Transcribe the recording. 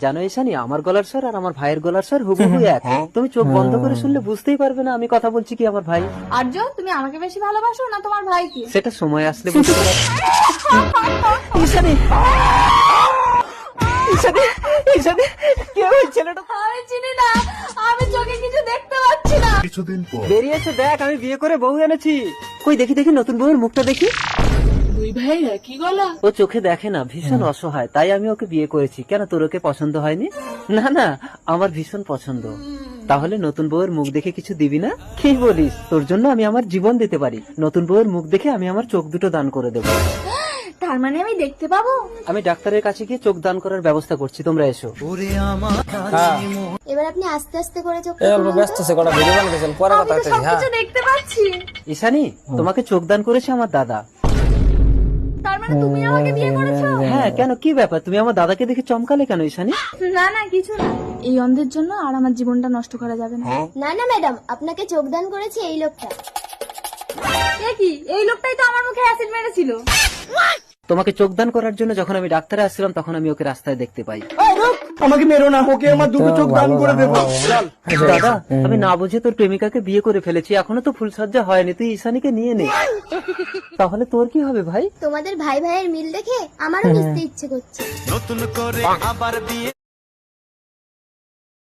জানো ঈশানী, আমার গলার স্বর আর আমার ভাইয়ের গলার স্বর হুবহু এক। তুমি চোখ বন্ধ করে শুনলে বুঝতেই পারবে না আমি কথা বলছি কি আমার ভাই। আর্য, তুমি আমাকে বেশি ভালোবাসো না তোমার ভাইকে? সেটা সময় আসলে বুঝতে পারবে। ঈশানী, ঈশানী, ঈশানী, কে ওই ছেলেটা? আমি চিনি না, আমি চোখে কিছু দেখতে পাচ্ছি না। কিছুদিন পর বেরিয়ে এসে দেখ, আমি বিয়ে করে বউ এনেছি। কই দেখি দেখি নতুন বউয়ের মুখটা দেখি। দুই ভাই একই গলা। ও চোখে দেখে না, ভীষণ অসহায়, তাই আমি ওকে বিয়ে করেছি। কেন, তোর ওকে পছন্দ হয়নি? না না, আমার ভীষণ পছন্দ। তাহলে নতুন বউয়ের মুখ দেখে কিছু দিবি না? কি বলিস? তোর জন্য আমি আমার জীবন দিতে পারি। নতুন বউয়ের মুখ দেখে আমি আমার চোখ দুটো দান করে দেবো। তার মানে আমি দেখতে পাবো? আমি ডাক্তারের কাছে গিয়ে চোখ দান করার ব্যবস্থা করছি, তোমরা এসো। এবার আপনি আস্তে আস্তে করে চোখ এই অল্প ব্যস্ত আছে, কটা ভিডিও বানাতেছেন, পরে আমি কথা তো হচ্ছে। হ্যাঁ, সবকিছু দেখতে পাচ্ছি। ঈশানী, তোমাকে চোখ দান করেছে আমার দাদা। তার মানে তুমি আমাকে বিয়ে করেছো? হ্যাঁ, কেন, কি ব্যাপার? তুমি আমার দাদাকে দেখে চমকালে কেন ঈশানী? না না, কিছু না। এই অন্ধের জন্য আর আমার জীবনটা নষ্ট করা যাবে না। না না ম্যাডাম, আপনাকে চোখদান করেছে এই লোকটা। এ কি, এই লোকটাই তো আমার মুখে অ্যাসিড মেরেছিল। তোমাকে চোখ দান করার জন্য যখন আমি ডাক্তারে আসছিলাম তখন আমি ওকে রাস্তায় দেখতে পাই। আমাকে মেরো না, ওকে আমার দুটো চোখ দান করে দেবো। দাদা, আমি না বুঝে তোর প্রেমিকাকে বিয়ে করে ফেলেছি, এখনো তো ফুলসজ্জা হয়নি, তুই ঈশানীকে নিয়ে নে। তাহলে তোর কি হবে ভাই? তোমাদের ভাই ভাইয়ের মিল দেখে আমারও মিশতে ইচ্ছে করছে।